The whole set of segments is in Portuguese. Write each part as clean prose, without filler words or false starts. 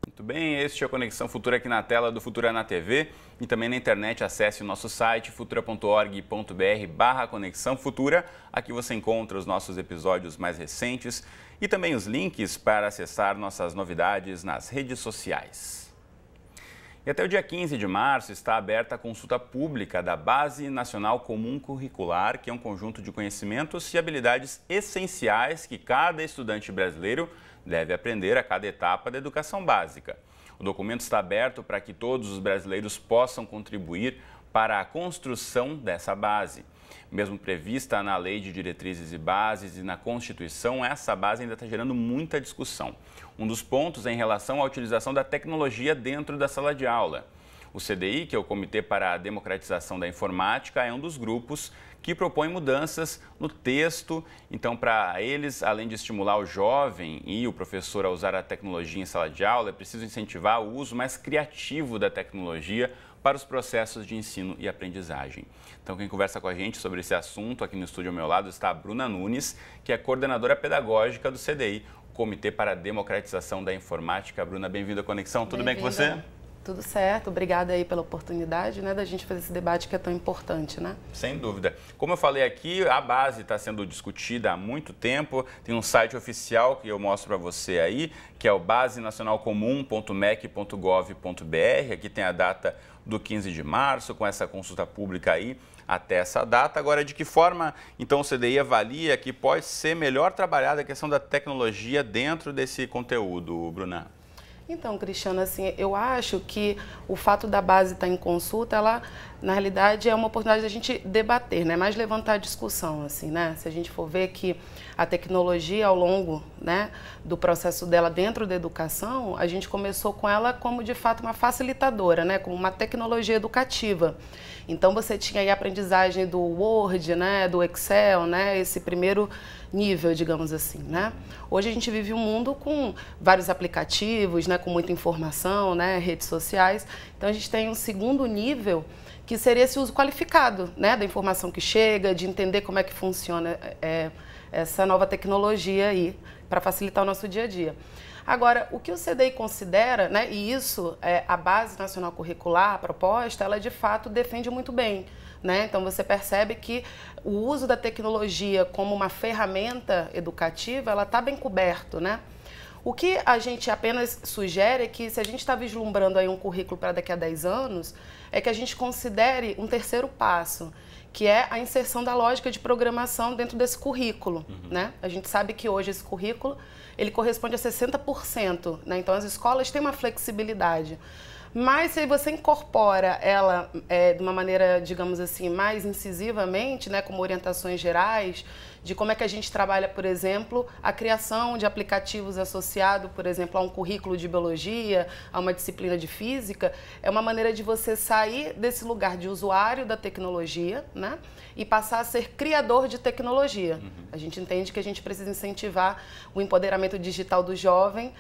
Muito bem, este é o Conexão Futura aqui na tela do Futura na TV e também na internet. Acesse o nosso site futura.org.br/Conexão Futura. Aqui você encontra os nossos episódios mais recentes e também os links para acessar nossas novidades nas redes sociais. E até o dia 15 de março está aberta a consulta pública da Base Nacional Comum Curricular, que é um conjunto de conhecimentos e habilidades essenciais que cada estudante brasileiro deve aprender a cada etapa da educação básica. O documento está aberto para que todos os brasileiros possam contribuir para a construção dessa base. Mesmo prevista na Lei de Diretrizes e Bases e na Constituição, essa base ainda está gerando muita discussão. Um dos pontos é em relação à utilização da tecnologia dentro da sala de aula. O CDI, que é o Comitê para a Democratização da Informática, é um dos grupos que propõe mudanças no texto. Então, para eles, além de estimular o jovem e o professor a usar a tecnologia em sala de aula, é preciso incentivar o uso mais criativo da tecnologia para os processos de ensino e aprendizagem. Então, quem conversa com a gente sobre esse assunto aqui no estúdio ao meu lado está a Bruna Nunes, que é coordenadora pedagógica do CDI, o Comitê para a Democratização da Informática. Bruna, bem-vinda à Conexão. Tudo bem com você? Tudo certo, obrigada aí pela oportunidade, né, da gente fazer esse debate que é tão importante, né? Sem dúvida. Como eu falei aqui, a base está sendo discutida há muito tempo, tem um site oficial que eu mostro para você aí, que é o basenacionalcomum.mec.gov.br, aqui tem a data do 15 de março, com essa consulta pública aí até essa data. Agora, de que forma, então, o CDI avalia que pode ser melhor trabalhada a questão da tecnologia dentro desse conteúdo, Bruna? Então, Cristiano, assim, eu acho que o fato da base estar em consulta, ela, na realidade, é uma oportunidade de a gente debater, né? Mais levantar a discussão, assim, né? Se a gente for ver que a tecnologia, ao longo, né, do processo dela dentro da educação, a gente começou com ela como, de fato, uma facilitadora, né? Como uma tecnologia educativa. Então, você tinha aí a aprendizagem do Word, né, do Excel, né, esse primeiro nível, digamos assim, né? Hoje a gente vive um mundo com vários aplicativos, né, com muita informação, né, redes sociais. Então, a gente tem um segundo nível, que seria esse uso qualificado, né, da informação que chega, de entender como é que funciona essa nova tecnologia aí, para facilitar o nosso dia a dia. Agora, o que o CDI considera, né, e isso, a Base Nacional Curricular, a proposta, ela de fato defende muito bem, né? Então, você percebe que o uso da tecnologia como uma ferramenta educativa, ela está bem coberto, né? O que a gente apenas sugere é que, se a gente está vislumbrando aí um currículo para daqui a 10 anos, é que a gente considere um terceiro passo, que é a inserção da lógica de programação dentro desse currículo, né? A gente sabe que hoje esse currículo, ele corresponde a 60%, né? Então, as escolas têm uma flexibilidade. Mas se você incorpora ela de uma maneira, digamos assim, mais incisivamente, né, como orientações gerais, de como é que a gente trabalha, por exemplo, a criação de aplicativos associado, por exemplo, a um currículo de biologia, a uma disciplina de física, é uma maneira de você sair desse lugar de usuário da tecnologia, né, e passar a ser criador de tecnologia. A gente entende que a gente precisa incentivar o empoderamento digital do jovem,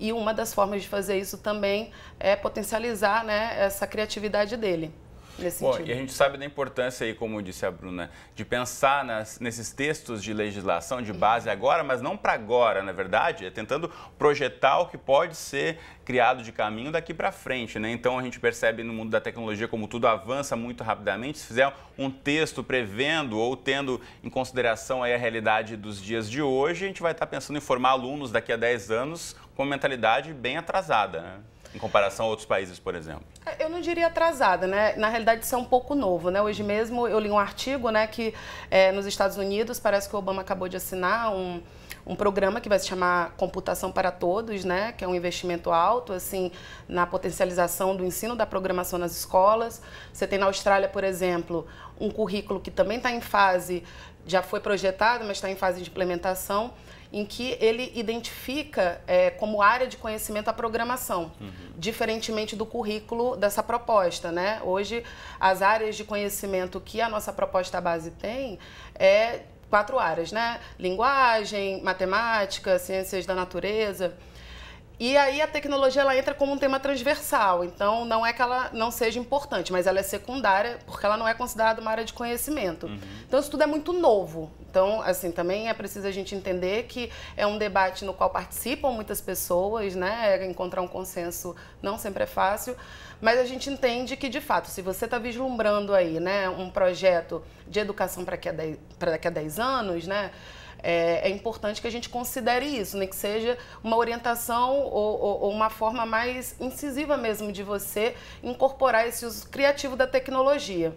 e uma das formas de fazer isso também é potencializar, né, essa criatividade dele. Nesse Bom, sentido. e a gente sabe da importância aí, como disse a Bruna, de pensar nesses textos de legislação de base agora, mas não para agora, na verdade, é tentando projetar o que pode ser criado de caminho daqui para frente, né? Então a gente percebe no mundo da tecnologia como tudo avança muito rapidamente. Se fizer um texto prevendo ou tendo em consideração aí a realidade dos dias de hoje, a gente vai estar pensando em formar alunos daqui a 10 anos com uma mentalidade bem atrasada, né? Em comparação a outros países, por exemplo. Eu não diria atrasada, né? Na realidade, isso é um pouco novo, né? Hoje mesmo eu li um artigo, né, que nos Estados Unidos parece que o Obama acabou de assinar um programa que vai se chamar Computação para Todos, né? Que é um investimento alto, assim, na potencialização do ensino da programação nas escolas. Você tem na Austrália, por exemplo, um currículo que também está em fase, já foi projetado, mas está em fase de implementação, em que ele identifica como área de conhecimento a programação, diferentemente do currículo dessa proposta, né? Hoje, as áreas de conhecimento que a nossa proposta base tem 4 áreas, né? Linguagem, matemática, ciências da natureza. E aí a tecnologia ela entra como um tema transversal, então não é que ela não seja importante, mas ela é secundária porque ela não é considerada uma área de conhecimento. Então isso tudo é muito novo. Então, assim, também é preciso a gente entender que é um debate no qual participam muitas pessoas, né? Encontrar um consenso não sempre é fácil, mas a gente entende que, de fato, se você está vislumbrando aí, né, um projeto de educação para daqui a 10 anos, né? É importante que a gente considere isso, nem que seja uma orientação ou uma forma mais incisiva mesmo de você incorporar esse uso criativo da tecnologia.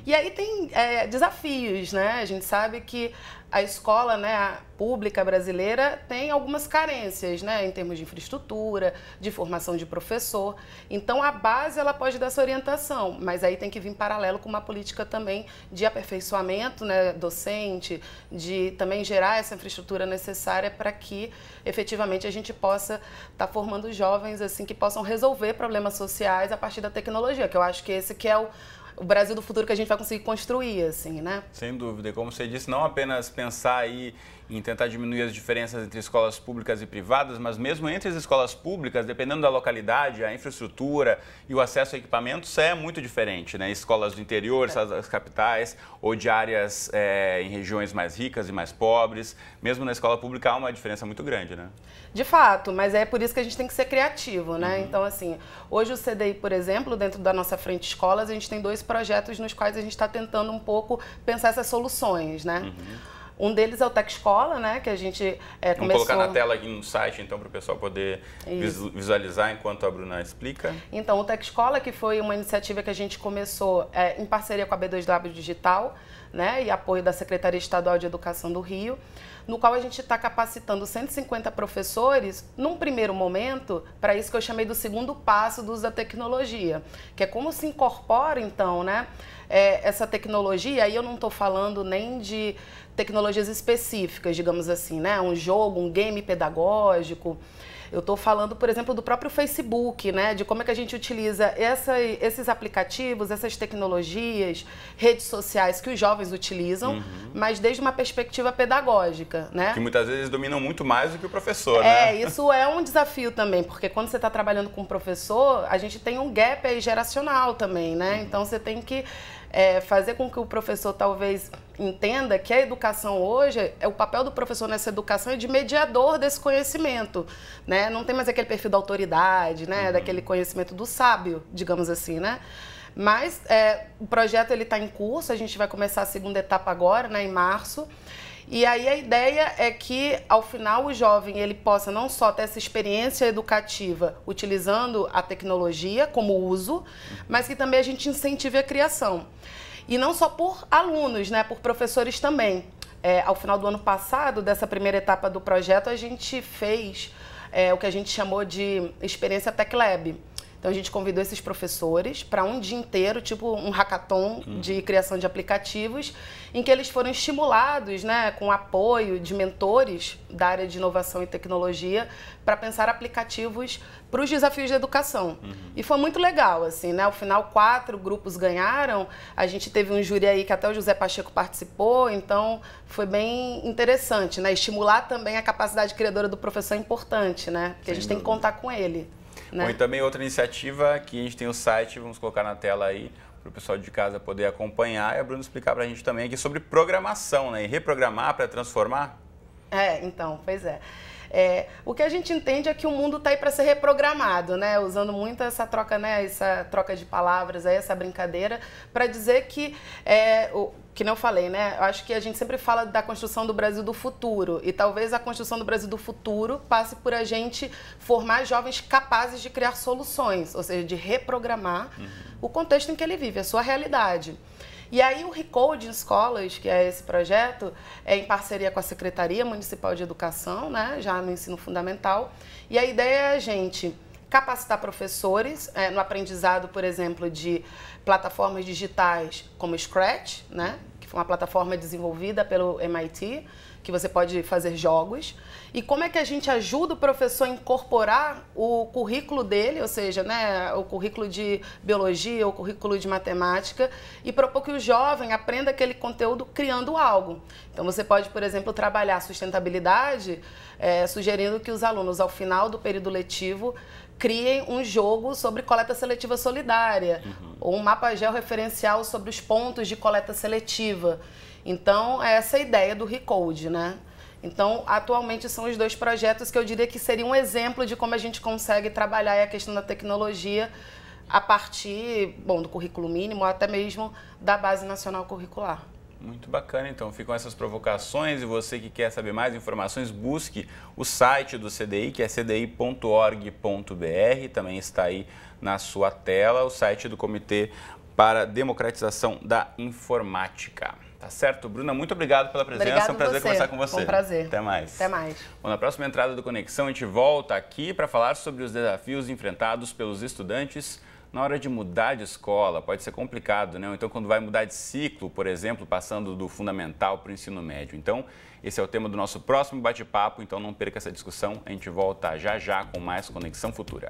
E aí tem desafios, né? A gente sabe que a escola, né, a pública brasileira tem algumas carências, né, em termos de infraestrutura, de formação de professor. Então, a base ela pode dar essa orientação, mas aí tem que vir em paralelo com uma política também de aperfeiçoamento, né, docente, de também gerar essa infraestrutura necessária para que, efetivamente, a gente possa estar formando jovens assim que possam resolver problemas sociais a partir da tecnologia, que eu acho que esse que é o Brasil do futuro que a gente vai conseguir construir, assim, né? Sem dúvida. E como você disse, não apenas pensar aí em tentar diminuir as diferenças entre escolas públicas e privadas, mas mesmo entre as escolas públicas, dependendo da localidade, a infraestrutura e o acesso a equipamentos é muito diferente, né? Escolas do interior, as capitais, ou de áreas em regiões mais ricas e mais pobres. Mesmo na escola pública há uma diferença muito grande, né? De fato, mas é por isso que a gente tem que ser criativo, né? Então, assim, hoje o CDI, por exemplo, dentro da nossa frente escolas, a gente tem 2 projetos nos quais a gente está tentando um pouco pensar essas soluções, né? Um deles é o Tec Escola, né, que a gente começou... Vamos colocar na tela aqui no site, então, para o pessoal poder visualizar enquanto a Bruna explica. Então, o Tec Escola, que foi uma iniciativa que a gente começou em parceria com a B2W Digital, né, e apoio da Secretaria Estadual de Educação do Rio, no qual a gente está capacitando 150 professores, num primeiro momento, para isso que eu chamei do segundo passo do uso da tecnologia, que é como se incorpora, então, né, essa tecnologia, aí eu não estou falando nem de tecnologias específicas, digamos assim, né, um jogo, um game pedagógico. Eu estou falando, por exemplo, do próprio Facebook, né? De como é que a gente utiliza esses aplicativos, essas tecnologias, redes sociais que os jovens utilizam, mas desde uma perspectiva pedagógica, né? Que muitas vezes dominam muito mais do que o professor, né? Isso é um desafio também, porque quando você está trabalhando com um professor, a gente tem um gap aí geracional também, né? Então você tem que fazer com que o professor talvez entenda que a educação hoje, o papel do professor nessa educação é de mediador desse conhecimento, né? Não tem mais aquele perfil da autoridade, né? Daquele conhecimento do sábio, digamos assim, né? Mas o projeto está em curso, a gente vai começar a segunda etapa agora, né, em março. E aí a ideia é que, ao final, o jovem ele possa não só ter essa experiência educativa utilizando a tecnologia como uso, mas que também a gente incentive a criação. E não só por alunos, né, por professores também. Ao final do ano passado, dessa primeira etapa do projeto, a gente fez o que a gente chamou de experiência Tech Lab. Então, a gente convidou esses professores para um dia inteiro, tipo um hackathon de criação de aplicativos, em que eles foram estimulados, né, com apoio de mentores da área de inovação e tecnologia para pensar aplicativos para os desafios da educação. E foi muito legal, assim, né? Ao final, 4 grupos ganharam. A gente teve um júri aí que até o José Pacheco participou, então foi bem interessante, né? Estimular também a capacidade criadora do professor é importante, né? Porque a gente tem que contar com ele. Né? Bom, e também outra iniciativa que a gente tem o site, vamos colocar na tela aí para o pessoal de casa poder acompanhar e a Bruna explicar para a gente também aqui sobre programação, né? E reprogramar para transformar. Então, pois é. O que a gente entende é que o mundo está aí para ser reprogramado, né? Usando muito essa troca, né? Essa troca de palavras, aí, essa brincadeira, para dizer que que não eu falei, né? Eu acho que a gente sempre fala da construção do Brasil do futuro e talvez a construção do Brasil do futuro passe por a gente formar jovens capazes de criar soluções, ou seja, de reprogramar o contexto em que ele vive, a sua realidade. E aí o Recoding Escolas, que é esse projeto, é em parceria com a Secretaria Municipal de Educação, né? Já no ensino fundamental, e a ideia é a gente capacitar professores no aprendizado, por exemplo, de plataformas digitais como Scratch, né? Que foi uma plataforma desenvolvida pelo MIT, que você pode fazer jogos, e como é que a gente ajuda o professor a incorporar o currículo dele, ou seja, né, o currículo de biologia, o currículo de matemática, e propor que o jovem aprenda aquele conteúdo criando algo. Então você pode, por exemplo, trabalhar sustentabilidade, sugerindo que os alunos, ao final do período letivo, criem um jogo sobre coleta seletiva solidária, ou um mapa georreferencial sobre os pontos de coleta seletiva. Então, é essa a ideia do Recode, né? Então, atualmente são os 2 projetos que eu diria que seriam um exemplo de como a gente consegue trabalhar a questão da tecnologia a partir, do currículo mínimo, ou até mesmo da Base Nacional Curricular. Muito bacana, então ficam essas provocações, e você que quer saber mais informações, busque o site do CDI, que é cdi.org.br, também está aí na sua tela, o site do Comitê para a Democratização da Informática. Tá certo? Bruna, muito obrigado pela presença, Obrigado é um prazer conversar com você. Foi um prazer. Até mais. Até mais. Bom, na próxima entrada do Conexão, a gente volta aqui para falar sobre os desafios enfrentados pelos estudantes na hora de mudar de escola. Pode ser complicado, né? Ou então quando vai mudar de ciclo, por exemplo, passando do fundamental para o ensino médio. Então, esse é o tema do nosso próximo bate-papo, então não perca essa discussão. A gente volta já já com mais Conexão Futura.